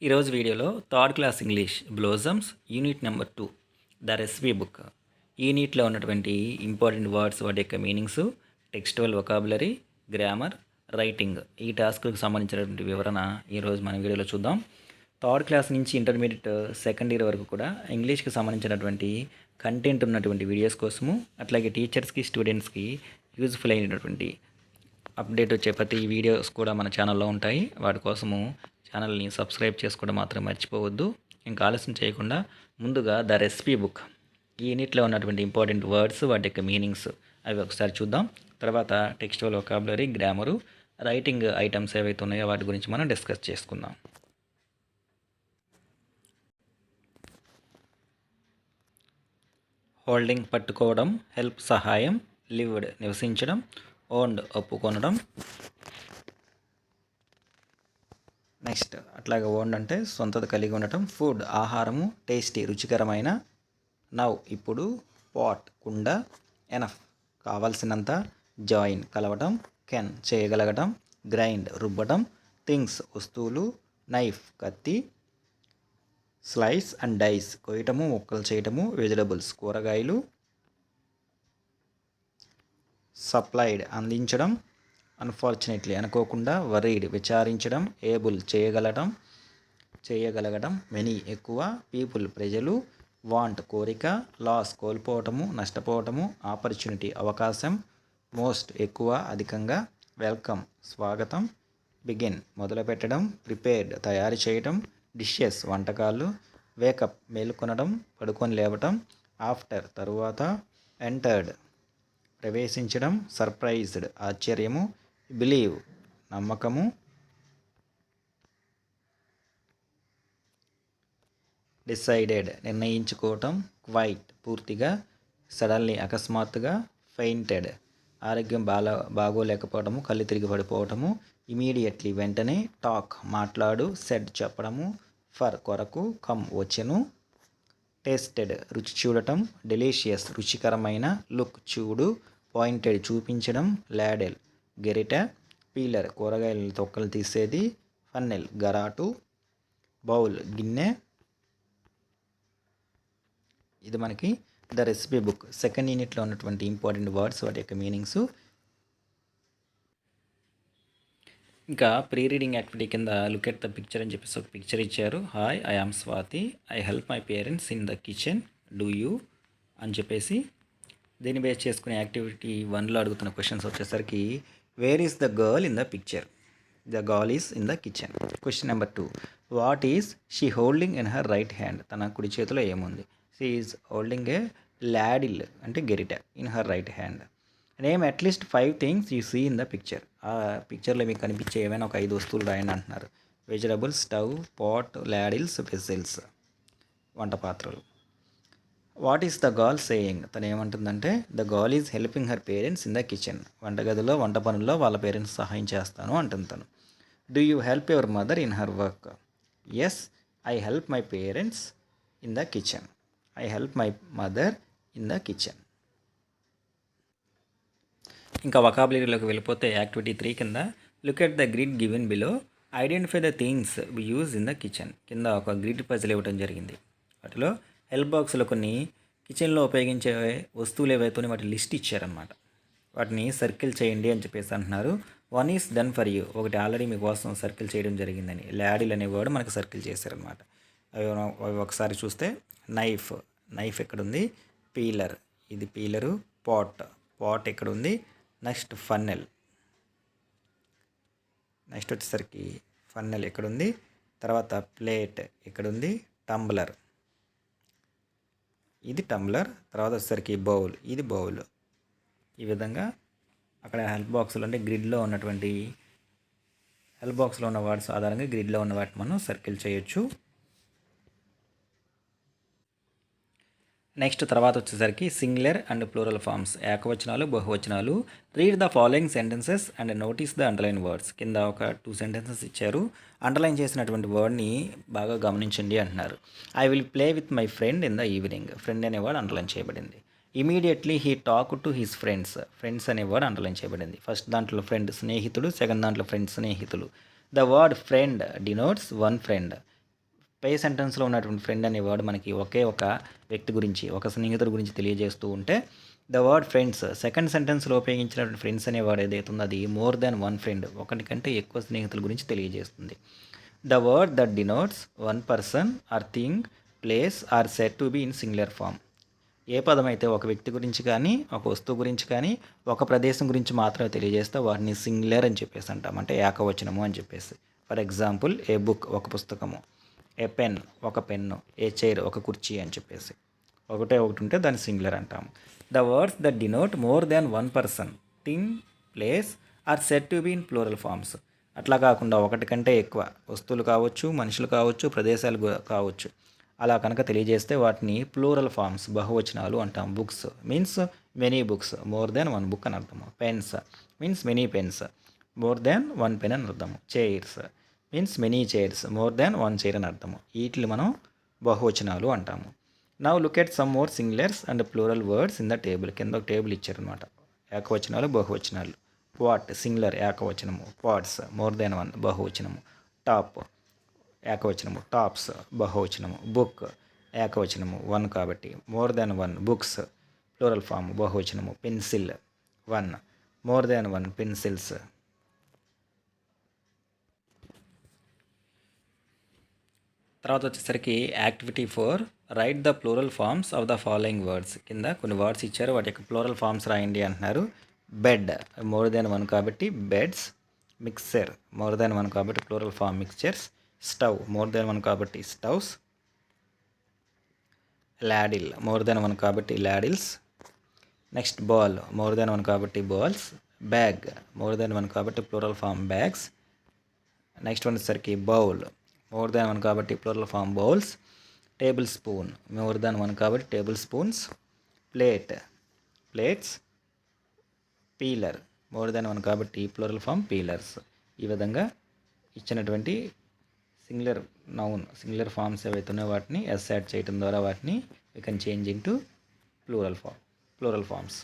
ఈరోజు వీడియోలో third class English blossoms unit number 2 the recipe book. ఈ యూనిట్లో ఉన్నటువంటి ఇంపార్టెంట్ వర్డ్స్ వాటి యొక్క meanings, textual vocabulary, grammar, writing ఈ టాస్క్కి సంబంధించినటువంటి వివరణ ఈరోజు మన వీడియోలో చూద్దాం. థర్డ్ క్లాస్ నుంచి ఇంటర్మీడియట్ సెకండ్ ఇయర్ వరకు కూడా ఇంగ్లీష్కి సంబంధించినటువంటి కంటెంట్ ఉన్నటువంటి వీడియోస్ కోసము, అట్లాగే టీచర్స్కి స్టూడెంట్స్కి యూజ్ఫుల్ అయినటువంటి అప్డేట్ వచ్చే ప్రతి వీడియోస్ కూడా మన ఛానల్లో ఉంటాయి. వాటి కోసము ఛానల్ని సబ్స్క్రైబ్ చేసుకోవడం మాత్రం మర్చిపోవద్దు. ఇంకా ఆలస్యం చేయకుండా ముందుగా ద రెసిపీ బుక్ ఈ యూనిట్లో ఉన్నటువంటి ఇంపార్టెంట్ వర్డ్స్ వాటి యొక్క మీనింగ్స్ అవి ఒకసారి చూద్దాం. తర్వాత textual vocabulary, grammar, writing items ఏవైతే ఉన్నాయో వాటి గురించి మనం డిస్కస్ చేసుకుందాం. హోల్డింగ్ పట్టుకోవడం, హెల్ప్ సహాయం, లివ్డ్ నివసించడం, ఓన్డ్ ఒప్పుకొనడం. నెక్స్ట్ అట్లాగే ఓన్డ్ అంటే సొంతది కలిగి ఉండటం. ఫుడ్ ఆహారము, టేస్టీ రుచికరమైన, నవ్ ఇప్పుడు, పాట్ కుండ, ఎనఫ్ కావలసినంత, జాయిన్ కలవటం, కెన్ చేయగలగటం, గ్రైండ్ రుబ్బటం, థింగ్స్ వస్తువులు, నైఫ్ కత్తి, స్లైస్ అండ్ డైస్ కొయ్యటము ముక్కలు చేయటము, వెజిటబుల్స్ కూరగాయలు, సప్లైడ్ అందించడం, అన్ఫార్చునేట్లీ అనుకోకుండా, వరీడ్ విచారించడం, ఏబుల్ చేయగలగడం, మెనీ ఎక్కువ, పీపుల్ ప్రజలు, వాంట్ కోరిక, లాస్ కోల్పోవటము నష్టపోవటము, ఆపర్చునిటీ అవకాశం, మోస్ట్ ఎక్కువ అధికంగా, వెల్కమ్ స్వాగతం, బిగిన్ మొదలుపెట్టడం, ప్రిపేర్డ్ తయారు చేయటం, డిషెస్ వంటకాలు, వేకప్ మేలుకొనడం పడుకొని లేవటం, ఆఫ్టర్ తరువాత, ఎంటర్డ్ ప్రవేశించడం, సర్ప్రైజ్డ్ ఆశ్చర్యము, బిలీవ్ నమ్మకము, డిసైడెడ్ నిర్ణయించుకోవటం, క్వైట్ పూర్తిగా, సడన్లీ అకస్మాత్తుగా, ఫెయింటెడ్ ఆరోగ్యం బాగోలేకపోవటము కళ్ళు తిరిగి పడిపోవటము, ఇమీడియట్లీ వెంటనే, టాక్ మాట్లాడు, సెడ్ చెప్పడము, ఫర్ కొరకు, కమ్ వచ్చెను, టేస్టెడ్ రుచి చూడటం, డెలీషియస్ రుచికరమైన, లుక్ చూడు, పాయింటెడ్ చూపించడం, లాడెల్ గెరిట, పీలర్ కూరగాయల తొక్కలు తీసేది, ఫన్నెల్ గరాటు, బౌల్ గిన్నె. ఇది మనకి ద రెసిపీ బుక్ సెకండ్ యూనిట్లో ఉన్నటువంటి ఇంపార్టెంట్ వర్డ్స్ వాటి యొక్క మీనింగ్స్. ఇంకా ప్రీ రీడింగ్ యాక్టివిటీ కింద లుక్ ఎట్ ద పిక్చర్ అని చెప్పేసి ఒక పిక్చర్ ఇచ్చారు. Hi, I am Swathi, I help my parents in the kitchen, do you అని చెప్పేసి దీన్ని బేస్ చేసుకునే యాక్టివిటీ 1లో అడుగుతున్న క్వశ్చన్స్ వచ్చేసరికి, where is the girl in the picture? The girl is in the kitchen. Question number 2, what is she holding in her right hand? తన కుడి చేతిలో ఏముంది? She is holding a ladle అంటే గెరిట in her right hand. Name at least 5 things you see in the picture. ఆ పిక్చర్లో మీకు కనిపించే ఏమైనా ఒక 5 వస్తువులు రాయండి అంటున్నారు. Vegetables, stove, pot, ladles, vessels వంట పాత్రలు. What is the girl saying? తను ఏమంటుందంటే, the girl is helping her parents in the kitchen. వంటగదిలో వంట పనుల్లో వాళ్ళ పేరెంట్స్ సహాయం చేస్తాను అంటుంది తను. Do you help your mother in her work? Yes, I help my parents in the kitchen. I help my mother in the kitchen. ఇంకా వొకాబులరీలోకి వెళ్ళిపోతే యాక్టివిటీ 3 కింద look at the grid given below, identify the things we use in the kitchen. కింద ఒక grid puzzle ఇవ్వడం జరిగింది. వాటిలో help బాక్స్లో కొన్ని కిచెన్లో ఉపయోగించే వస్తువులు ఏవైతే వాటి లిస్ట్ ఇచ్చారనమాట. వాటిని సర్కిల్ చేయండి అని చెప్పేసి అంటున్నారు. 1 ఈస్ డన్ ఫర్ యూ, ఒకటి ఆల్రెడీ మీకోసం సర్కిల్ చేయడం జరిగిందని. లాడిల్ అనే వర్డ్ మనకు సర్కిల్ చేశారనమాట. అవి ఒకసారి చూస్తే, నైఫ్ ఎక్కడుంది? పీలర్, ఇది పీలరు. పాట్ ఎక్కడుంది? నెక్స్ట్ ఫన్నెల్, నెక్స్ట్ వచ్చేసరికి ఫన్నెల్ ఎక్కడుంది? తర్వాత ప్లేట్ ఎక్కడుంది? టంబ్లర్, ఇది టంబ్లర్. తర్వాత వచ్చేసరికి బౌల్, ఇది బౌల్. ఈ విధంగా అక్కడ హెల్ప్ బాక్స్లో అంటే గ్రిడ్లో ఉన్నటువంటి హెల్ప్ బాక్స్లో ఉన్న వర్డ్స్ ఆధారంగా గ్రిడ్లో ఉన్న వాటిని మనం సర్కిల్ చేయొచ్చు. నెక్స్ట్ తర్వాత వచ్చేసరికి సింగులర్ అండ్ ప్లూరల్ ఫార్మ్స్, ఏకవచనాలు, బహువచనాలు. Read the following sentences and notice the underline words. కింద ఒక 2 సెంటెన్సెస్ ఇచ్చారు. అండర్లైన్ చేసినటువంటి వర్డ్ని బాగా గమనించండి అంటున్నారు. I will play with my friend in the evening. Friend అనే వర్డ్ అండర్లైన్ చేయబడింది. Immediately he talk to his friends అనే వర్డ్ అండర్లైన్ చేయబడింది. ఫస్ట్ దాంట్లో ఫ్రెండ్ స్నేహితుడు, సెకండ్ దాంట్లో ఫ్రెండ్ స్నేహితులు. The word friend denotes one friend. పై సెంటెన్స్లో ఉన్నటువంటి ఫ్రెండ్ అనే వర్డ్ మనకి ఒకే ఒక వ్యక్తి గురించి, ఒక స్నేహితుడి గురించి తెలియజేస్తూ ఉంటే ద వర్డ్ ఫ్రెండ్స్ సెకండ్ సెంటెన్స్లో ఉపయోగించినటువంటి ఫ్రెండ్స్ అనే వర్డ్ ఏదైతే ఉందో అది మోర్ దాన్ వన్ ఫ్రెండ్, ఒకటి కంటే ఎక్కువ స్నేహితుల గురించి తెలియజేస్తుంది. The word that denotes one person or thing place are set to be in singular form. ఏ పదం అయితే ఒక వ్యక్తి గురించి కానీ, ఒక వస్తువు గురించి కానీ, ఒక ప్రదేశం గురించి మాత్రమే తెలియజేస్తే వాటిని సింగులర్ అని చెప్పేసి అంటాం, అంటే ఏకవచనము అని చెప్పేసి. ఫర్ ఎగ్జాంపుల్ ఏ బుక్, ఒక పుస్తకము, ఏ పెన్, ఒక పెన్ను, ఏ చైర్, ఒక కుర్చీ అని చెప్పేసి. ఒకటి ఉంటే దాన్ని సింగులర్ అంటాము. The words that denote more than one person, thing, place are set to be in plural forms. అట్లా కాకుండా ఒకటి కంటే ఎక్కువ వస్తువులు కావచ్చు, మనుషులు కావచ్చు, ప్రదేశాలు కావచ్చు, అలా కనుక తెలియజేస్తే వాటిని ప్లూరల్ ఫామ్స్, బహువచనాలు అంటాం. Books means many books, more than one book అని అర్థము. Pens means many pens, more than one pen అని అర్థము. Chairs means many chairs, more than one chair అని అర్థము. వీటిని మనం బహువచనాలు అంటాము. Now look at some more singulars and plural words in the table. కింద ఒక టేబుల్ ఇచ్చారనమాట. ఏకవచనాలు, బహువచనాలు. పాట్ సింగులర్ ఏకవచనము, పాట్స్ మోర్ దాన్ వన్ బహువచనము. టాప్ ఏకవచనము, టాప్స్ బహువచనము. బుక్ ఏకవచనము, వన్ కాబట్టి more than one books plural form బహువచనము. Pencil one, more than one pencils. తర్వాత వచ్చేసరికి activity 4 write the plural forms of the following words. కింద కొన్ని వర్డ్స్ ఇచ్చారు, వాటి యొక్క ప్లూరల్ ఫామ్స్ రాయండి అంటున్నారు. బెడ్ మోర్ దాన్ వన్ కాబట్టి beds. Mixer more than one కాబట్టి plural form mixtures. Stove more than one కాబట్టి stoves. Ladle more than one కాబట్టి ladles. Next ball more than one కాబట్టి balls. Bag more than one కాబట్టి plural form bags. Next వచ్చేసరికి bowl more than one కాబట్టి plural form bowls. Table spoon more than one కాబట్టి table spoons. Plate plates. Peeler more than one కాబట్టి plural form peelers. ఈ విధంగా ఇచ్చినటువంటి singular noun, singular forms ఏవైతే ఉన్నాయో వాటిని ఎస్ యాడ్ చేయడం ద్వారా వాటిని we can change in to plural forms.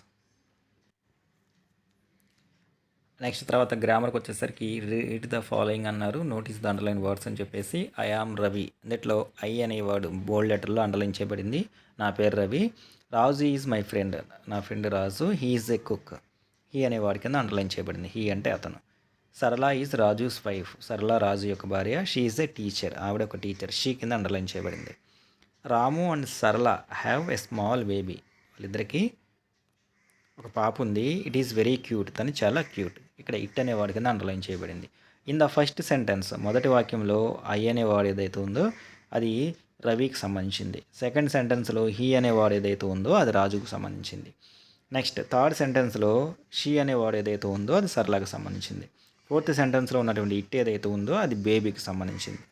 Next తర్వాత గ్రామర్కి వచ్చేసరికి రీడ్ ద ఫాలోయింగ్ అన్నారు. నోటీస్ ద అండర్లైన్ వర్డ్స్ అని చెప్పేసి. ఐ ఆమ్ రవి, అందులో ఐ అనే వర్డ్ బోల్డ్ లెటర్లో అండర్లైన్ చేయబడింది. నా పేరు రవి. రాజు ఈజ్ మై ఫ్రెండ్, నా friend Raju. He is a cook, he అనే వాడి కింద అండర్లైన్ చేయబడింది. హీ అంటే అతను. సరళ ఈజ్ రాజూస్ వైఫ్, సరళ రాజు యొక్క భార్య. షీ ఈజ్ ఏ టీచర్, ఆవిడ ఒక టీచర్. షీ కింద అండర్లైన్ చేయబడింది. రాము అండ్ సరళ హ్యావ్ ఎ స్మాల్ బేబీ, వాళ్ళిద్దరికీ ఒక పాప ఉంది. ఇట్ ఈస్ వెరీ క్యూట్, తను చాలా క్యూట్. ఇక్కడ ఇట్ అనే వాడి కింద అండర్లైన్ చేయబడింది. ఇన్ ద ఫస్ట్ సెంటెన్స్, మొదటి వాక్యంలో ఐ అనే వాడు ఏదైతే ఉందో అది రవికి సంబంధించింది. సెకండ్ సెంటెన్స్లో హీ అనే వాడు ఏదైతే ఉందో అది రాజుకు సంబంధించింది. నెక్స్ట్ థర్డ్ సెంటెన్స్లో షీ అనే వాడు ఏదైతే ఉందో అది సరళకు సంబంధించింది. ఫోర్త్ సెంటెన్స్లో ఉన్నటువంటి ఇట్ ఏదైతే ఉందో అది బేబీకి సంబంధించింది.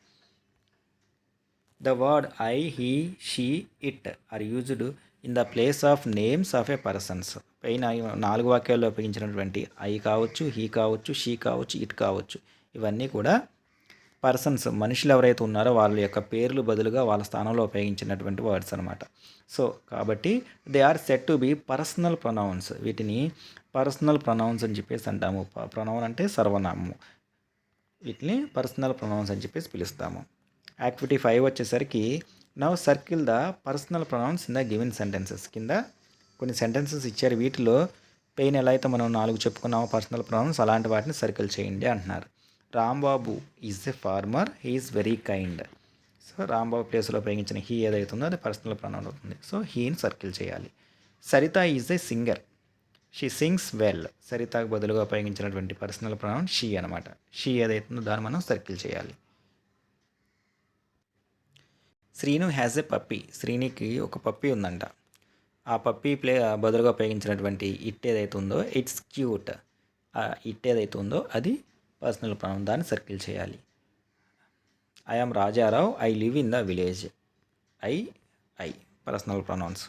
The word I, he, she, it or used in the place of names of A persons. పైన 4 వాక్యాల్లో ఉపయోగించినటువంటి ఐ కావచ్చు, హీ కావచ్చు, షీ కావచ్చు, ఇట్ కావచ్చు, ఇవన్నీ కూడా పర్సన్స్, మనుషులు ఎవరైతే ఉన్నారో వాళ్ళ యొక్క పేర్లు బదులుగా వాళ్ళ స్థానంలో ఉపయోగించినటువంటి వర్డ్స్ అనమాట. సో కాబట్టి they are set to be personal pronouns. వీటిని పర్సనల్ ప్రొనౌన్స్ అని చెప్పేసి అంటాము. ప్రొనౌన్ అంటే సర్వనామము. వీటిని పర్సనల్ ప్రొనౌన్స్ అని చెప్పేసి పిలుస్తాము. యాక్టివిటీ 5 వచ్చేసరికి now circle the personal pronouns in the given sentences. కింద కొన్ని సెంటెన్సెస్ ఇచ్చారు, వీటిలో పెయిన్ ఎలా అయితే మనం 4 చెప్పుకున్నామో పర్సనల్ ప్రొనౌన్స్, అలాంటి వాటిని సర్కిల్ చేయండి అంటున్నారు. Rambabu is a farmer, he is very kind. So Rambabu ప్లేస్లో ఉపయోగించిన హీ ఏదైతే ఉందో అది పర్సనల్ ప్రొనౌన్ అవుతుంది. సో హీని సర్కిల్ చేయాలి. Saritha is a singer, she sings well. సరితకు బదులుగా ఉపయోగించినటువంటి పర్సనల్ ప్రొనౌన్ షీ అనమాట. షీ ఏదైతే ఉందో దాన్ని మనం సర్కిల్ చేయాలి. శ్రీను హ్యాజ్ ఎ పప్పీ, శ్రీనికి ఒక పప్పీ ఉందంట. ఆ పప్పీ బదులుగా ఉపయోగించినటువంటి ఇట్ ఏదైతే ఉందో ఇట్స్ క్యూట్. ఆ ఇట్ ఏదైతే ఉందో అది పర్సనల్ ప్రొనౌన్, దాన్ని సర్కిల్ చేయాలి. I am Rajarao, I live in the village. I personal pronouns.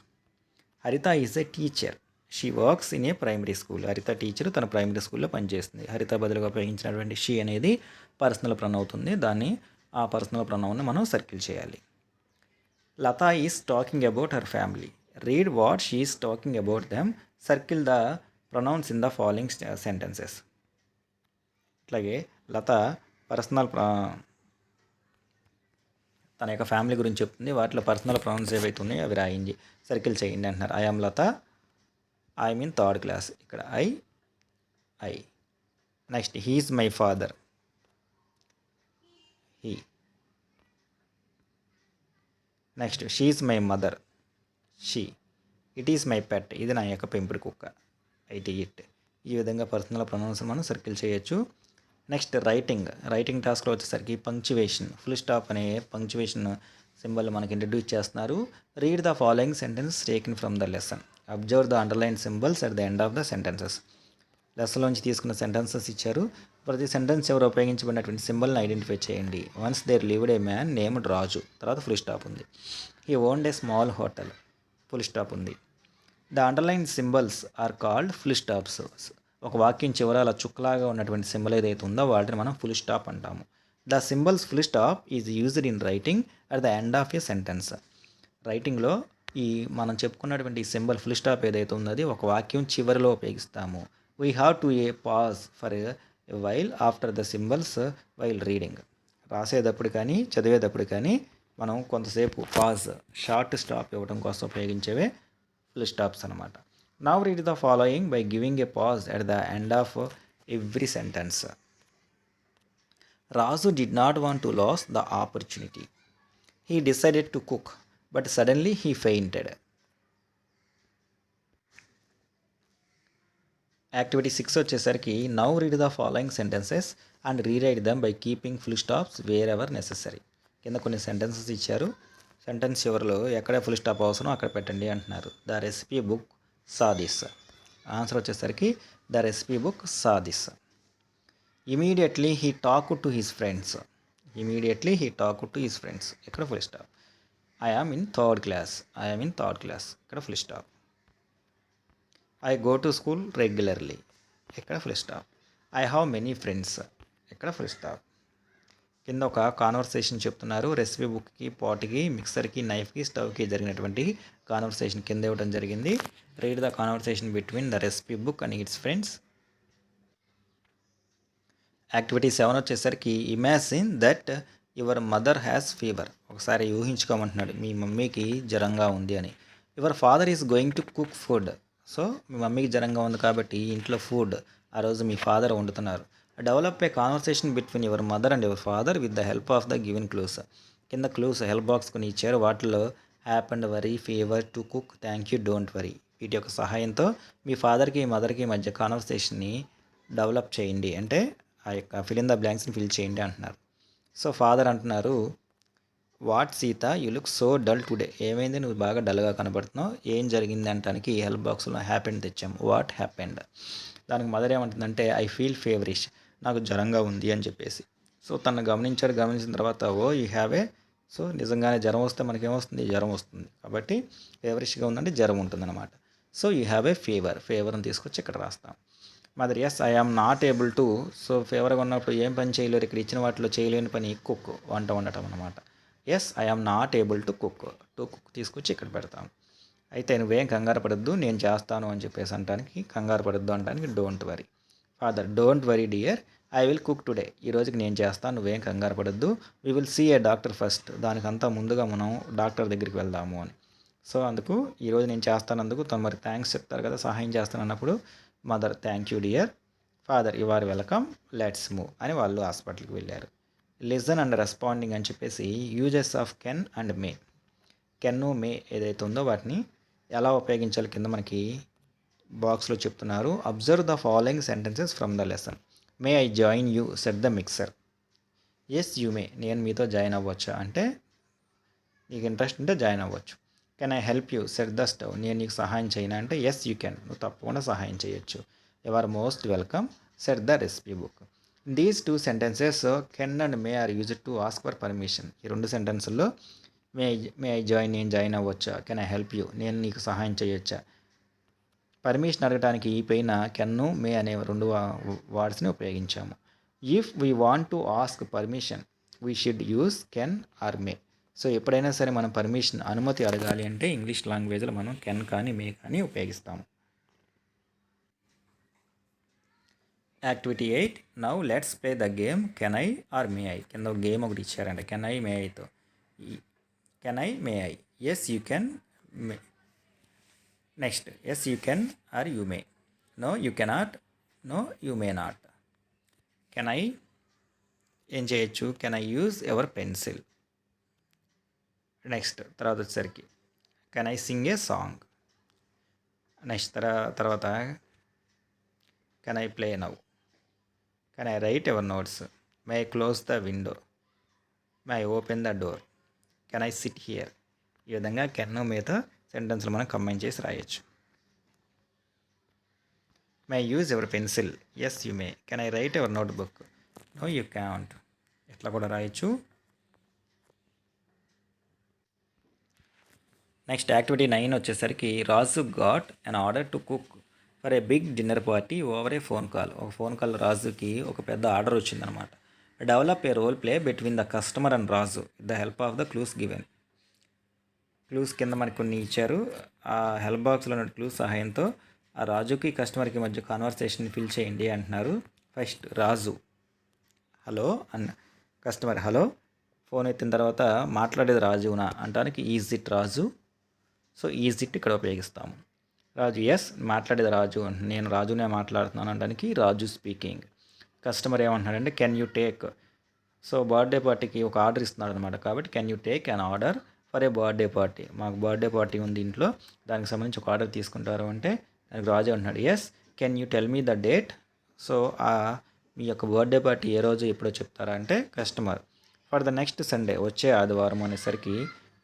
Haritha is a teacher, she works in a primary school. Haritha teacher, తన ప్రైమరీ స్కూల్లో పనిచేస్తుంది. హరిత బదులుగా ఉపయోగించినటువంటి షీ అనేది పర్సనల్ ప్రొనౌన్ అవుతుంది. దాన్ని ఆ పర్సనల్ ప్రొనౌన్ని మనం సర్కిల్ చేయాలి. Latha is talking about her family. Read what she is talking about them. Circle the pronouns in the following sentences. అట్లాగే లత తన యొక్క ఫ్యామిలీ గురించి చెప్తుంది. వాటిలో పర్సనల్ ప్రొనౌన్స్ ఏవైతే ఉన్నాయో అవి రాయండి, సర్కిల్ చేయండి అంటున్నారు. I am Latha, I mean third class. ఇక్కడ I. Next he is my father, he. Next she is my mother, she. It is my pet, ఇది నా యొక్క పెంపుడు కుక్క, ఇట్. ఈ విధంగా పర్సనల్ ప్రొనౌన్స్ మనం సర్కిల్ చేయొచ్చు. నెక్స్ట్ రైటింగ్ టాస్క్లో వచ్చేసరికి పంక్చువేషన్, ఫుల్ స్టాప్ అనే పంక్చువేషన్ సింబల్ మనకి ఇంట్రడ్యూస్ చేస్తున్నారు. Read the following sentence taken from the lesson, observe the underline symbols at the end of the sentences. లెసన్లోంచి తీసుకున్న సెంటెన్సెస్ ఇచ్చారు. ప్రతి సెంటెన్స్ ఎవరు ఉపయోగించబడినటువంటి సింబల్ని ఐడెంటిఫై చేయండి. Once there lived a man named Raju, తర్వాత ఫుల్ స్టాప్ ఉంది. He owned a small hotel, full stop ఉంది. The underline symbols are called full stops. ఒక వాక్యం చివర అలా చుక్కలాగా ఉన్నటువంటి సింబల్ ఏదైతే ఉందో వాటిని మనం ఫుల్ స్టాప్ అంటాము. The symbols full stop is used in writing at the end of a sentence. రైటింగ్లో ఈ మనం చెప్పుకున్నటువంటి సింబల్ ఫుల్ స్టాప్ ఏదైతే ఉందో అది ఒక వాక్యం చివరిలో ఉపయోగిస్తాము. We have to A pause for a while after the symbols while reading. రాసేటప్పుడు కానీ చదివేటప్పుడు కానీ మనం కొంతసేపు పాజ్, షార్ట్ స్టాప్ ఇవ్వడం కోసం ఉపయోగించేవే ఫుల్ స్టాప్స్ అనమాట. Now read the following by giving a pause at the end of every sentence. Raju did not want to lose the opportunity. He decided to cook but suddenly he fainted. Activity 6 వచ్చేసరికి now read the following sentences and rewrite them by keeping full stops wherever necessary. కింద కొన్ని sentences ఇచ్చారు. Sentence చివరిలో ఎక్కడ full stop అవసరం అక్కడ పెట్టండి అంటున్నారు. The recipe book saw this. Answer వచ్చేసరికి the recipe book saw this. Immediately he talk to his friends. Immediately he talk to his friends, ఇక్కడ full stop. I am in third class, ఇక్కడ full stop. I go to school regularly, ఇక్కడ full stop. I have many friends, ఇక్కడ full stop. కింద ఒక conversation చెప్తున్నారు. Recipe బుక్కి, పాట్కి, మిక్సర్కి, నైఫ్కి, స్టవ్కి జరిగినటువంటి conversation కింద ఇవ్వడం జరిగింది. Read the conversation between the recipe book and its friends. Activity 7 వచ్చేసరికి imagine that your mother has fever. ఒకసారి ఊహించుకోమంటున్నాడు, మీ మమ్మీకి జ్వరంగా ఉంది అని. Your father is going to cook food. So మీ మమ్మీకి జ్వరంగా ఉంది కాబట్టి ఇంట్లో ఫుడ్ ఆ రోజు మీ ఫాదర్ వండుతున్నారు. Develop a conversation between your mother and your father with the help of the given clues. కింద క్లూస్ హెల్ప్ బాక్స్ కొని ఇచ్చారు. వాటిలో happened, worry, fever, to cook, thank you, don't worry. వీటి యొక్క సహాయంతో మీ ఫాదర్కి మదర్కి మధ్య కాన్వర్సేషన్ని డెవలప్ చేయండి, అంటే ఆ యొక్క ఫిల్ ఇన్ ద బ్లాంక్స్ని ఫిల్ చేయండి అంటున్నారు. సో ఫాదర్ అంటున్నారు, what Sita you look so dull today. ఏమైంది, నువ్వు బాగా డల్గా కనబడుతున్నావు, ఏం జరిగింది అంటానికి హెల్ప్ బాక్స్లో హ్యాపెండ్ తెచ్చాము. What happened. దానికి మదర్ ఏమంటుందంటే ఐ ఫీల్ ఫేవరిష్, నాకు జ్వరంగా ఉంది అని చెప్పేసి. సో తను గమనించిన తర్వాత యూ హ్యావ్ ఏ. సో నిజంగానే జ్వరం వస్తే మనకేమొస్తుంది, జ్వరం వస్తుంది. కాబట్టి ఫేవరిష్గా ఉందంటే జ్వరం ఉంటుందన్నమాట. సో యూ హ్యావ్ ఏ ఫేవర్ని తీసుకొచ్చి ఇక్కడ రాస్తాం. Mother yes I am not able to. So ఫేవర్గా ఉన్నప్పుడు ఏం పని చేయలేరు, ఇక్కడ ఇచ్చిన వాటిలో చేయలేని పని కుక్, వంట వండటం అనమాట. Yes I am not able to cook తీసుకొచ్చి ఇక్కడ పెడతాం. అయితే నువ్వేం కంగారు పడద్దు, నేను చేస్తాను అని చెప్పేసి అంటానికి, కంగారు పడద్దు అంటానికి don't worry. Father don't worry dear, I will cook today. ఈ రోజుకి నేను చేస్తాను, నువ్వేం కంగారు పడద్దు. We will see a doctor first. దానికంతా ముందుగా మనం డాక్టర్ దగ్గరికి వెళ్దాము అని. సో అందుకు ఈరోజు నేను చేస్తానందుకు తను మరి థ్యాంక్స్ చెప్తారు కదా, సహాయం చేస్తాను అన్నప్పుడు mother thank you dear, father you are welcome, let's move అని వాళ్ళు హాస్పిటల్కి వెళ్ళారు. లిజన్ అండ్ రెస్పాండింగ్ అని చెప్పేసి uses of can and may. Can, may ఏదైతే ఉందో వాటిని ఎలా ఉపయోగించాలి కింద మనకి బాక్స్లో చెప్తున్నారు. Observe the following sentences from the lesson. May I join you set the mixer. Yes you may, నేను మీతో జాయిన్ అవ్వచ్చా అంటే నీకు ఇంట్రెస్ట్ ఉంటే జాయిన్ అవ్వచ్చు. Can I help you set the stove, నేను నీకు సహాయం చేయనా అంటే ఎస్ యూ కెన్, నువ్వు తప్పకుండా సహాయం చేయొచ్చు. You are most welcome, set the recipe book. These two sentences can and may are used to ask for permission. ఈ రెండు సెంటెన్సుల్లో మే ఐ జాయిన్, నేను జాయిన్ అవ్వచ్చా, కెన్ ఐ హెల్ప్ యూ, నేను నీకు సహాయం చేయొచ్చా, పర్మిషన్ అడగడానికి ఈ పైన కెన్ను, మే అనే రెండు వర్డ్స్ని ఉపయోగించాము. If we want to ask permission we should use can or may. So ఎప్పుడైనా సరే మనం పర్మిషన్, అనుమతి అడగాలి అంటే ఇంగ్లీష్ లాంగ్వేజ్లో మనం కెన్ కానీ మే కానీ ఉపయోగిస్తాము. Activity 8. Now let's play the game can I or may I. కింద గేమ్ ఒకటి ఇచ్చారంట, కెన్ ఐ మే ఐతో. Can I, may I. Yes you can, may. Next yes you can or you may. No you cannot, no you may not. Can I ఏం చేయొచ్చు, can I use ever pencil. Next తర్వాత వచ్చేసరికి can I sing a song. Next తర్వాత can I play now. Can I write ever notes. May I close the window. May I open the door. Can I sit here. ఈ విధంగా can మీద సెంటెన్స్లు మనం combine చేసి రాయొచ్చు. May I use ever pencil. Yes you may. Can I write ever notebook. No you can't. ఇట్లా కూడా రాయొచ్చు. నెక్స్ట్ యాక్టివిటీ 9 వచ్చేసరికి Raju got an order to cook for a big dinner party over a phone call. ఒక phone call రాజుకి ఒక పెద్ద order వచ్చిందనమాట. Develop a role play between the customer and Raju with the help of the clues given. Clues కింద మనకి కొన్ని ఇచ్చారు. ఆ హెల్ప్ బాక్స్లో ఉన్న క్లూస్ సహాయంతో ఆ రాజుకి కస్టమర్కి మధ్య కాన్వర్సేషన్ ఫిల్ చేయండి అంటున్నారు. ఫస్ట్ రాజు హలో అన్న, కస్టమర్ హలో. ఫోన్ ఎత్తిన తర్వాత మాట్లాడేది రాజునా అంటానికి is it Raju. So is it ఇక్కడ ఉపయోగిస్తాము. రాజు ఎస్ మాట్లాడేది రాజు, నేను రాజునే మాట్లాడుతున్నాను అనడానికి రాజు స్పీకింగ్. కస్టమర్ ఏమంటున్నాడంటే can you take. So birthday పార్టీకి ఒక ఆర్డర్ ఇస్తున్నాడు అనమాట, కాబట్టి can you take an order for a birthday party. మాకు బర్త్డే పార్టీ ఉంది ఇంట్లో, దానికి సంబంధించి ఒక ఆర్డర్ తీసుకుంటారు అంటే దానికి రాజు అంటున్నాడు yes can you tell me the date. So మీ యొక్క బర్త్డే పార్టీ ఏ రోజు ఎప్పుడో చెప్తారా అంటే customer. For the next Sunday వచ్చే ఆదివారం అనేసరికి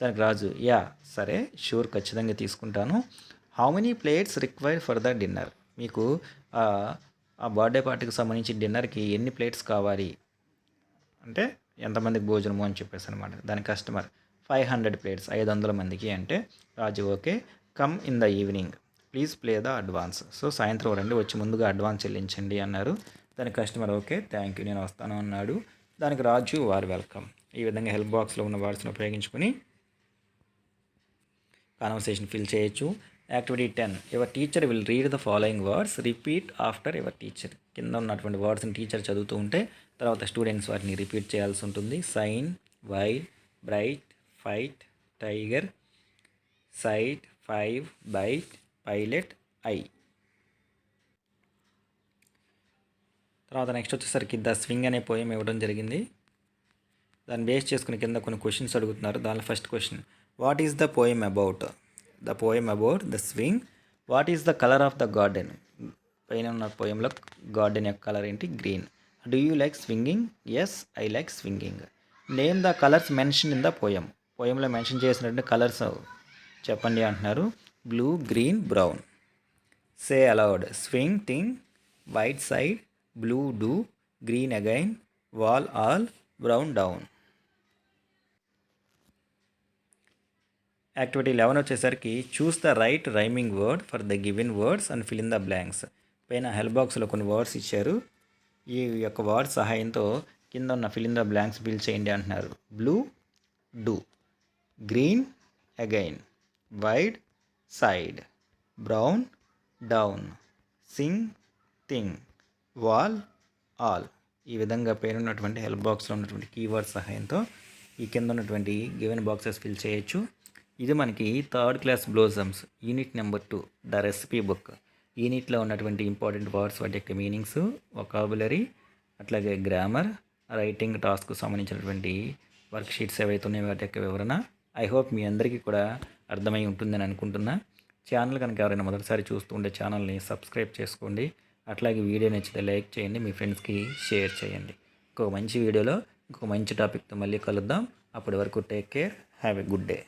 దానికి రాజు యా సరే షూర్ ఖచ్చితంగా తీసుకుంటాను. How many plates required for the dinner. మీకు ఆ బర్త్డే పార్టీకి సంబంధించి డిన్నర్కి ఎన్ని ప్లేట్స్ కావాలి అంటే ఎంతమందికి భోజనము అని చెప్పేసి అనమాట. దాని కస్టమర్ 500 ప్లేట్స్ 500 మందికి అంటే Raju okay come in the evening please play the advance. So సాయంత్రం రండి, వచ్చి ముందుగా అడ్వాన్స్ చెల్లించండి అన్నారు. దాని కస్టమర్ ఓకే థ్యాంక్ యూ నేను వస్తాను అన్నాడు. దానికి రాజు వారు వెల్కమ్. ఈ విధంగా హెల్ప్ బాక్స్లో ఉన్న వర్డ్స్ని ఉపయోగించుకొని కాన్వర్సేషన్ ఫిల్ చేయొచ్చు. Activity 10 your teacher will read the following words repeat after your teacher. కింద ఉన్నటువంటి వర్డ్స్ని టీచర్ చదువుతూ ఉంటే తర్వాత స్టూడెంట్స్ వాటిని రిపీట్ చేయాల్సి ఉంటుంది. Sign, wide, bright, fight, tiger, sight, 5, bite, pilot, I. తర్వాత నెక్స్ట్ వచ్చేసరికి ద స్వింగ్ అనే పోయం ఇవ్వడం జరిగింది. దాన్ని బేస్ చేసుకుని కింద కొన్ని క్వశ్చన్స్ అడుగుతున్నారు. దానిలో first question what is the poem about. The poem about the swing. What is the colour of the garden. పైన ఉన్న పోయంలో గార్డెన్ యొక్క కలర్ ఏంటి, green. Do you like swinging. Yes I like swinging. Name the colours mention in the poem. పోయంలో mention చేసినటువంటి colours చెప్పండి అంటున్నారు. Blue, green, brown. Say aloud swing thing, white side, blue do, green again, wall all, brown down. Activity 11 వచ్చేసరికి choose the right rhyming word for the given words and fill in the blanks. పైన help బాక్స్లో కొన్ని words ఇచ్చారు. ఈ యొక్క word సహాయంతో కింద ఉన్న fill in the blanks fill చేయండి అంటున్నారు. Blue, do, green, again, wide, side, brown, down, Singh, thing, wall, all. ఈ విధంగా పైన ఉన్నటువంటి హెల్ప్ బాక్స్లో ఉన్నటువంటి కీవర్డ్ సహాయంతో ఈ కింద ఉన్నటువంటి గివెన్ బాక్సెస్ ఫిల్ చేయొచ్చు. ఇది మనకి 3rd class blossoms unit number 2 the recipe book. యూనిట్లో ఉన్నటువంటి ఇంపార్టెంట్ వర్డ్స్ వాటి యొక్క మీనింగ్స్, వొకాబులరీ, అట్లాగే గ్రామర్, రైటింగ్ టాస్క్ సంబంధించినటువంటి వర్క్ షీట్స్ ఏవైతే ఉన్నాయో వాటి యొక్క వివరణ. ఐ హోప్ మీ అందరికీ కూడా అర్థమై ఉంటుందని అనుకుంటున్నా. ఛానల్ కనుక ఎవరైనా మొదటిసారి చూస్తూ ఉంటే ఛానల్ని సబ్స్క్రైబ్ చేసుకోండి. అట్లాగే వీడియో నచ్చితే లైక్ చేయండి, మీ ఫ్రెండ్స్కి షేర్ చేయండి. ఇంకొక మంచి వీడియోలో ఇంకొక మంచి టాపిక్తో మళ్ళీ కలుద్దాం. అప్పటి వరకు take care, have a good day.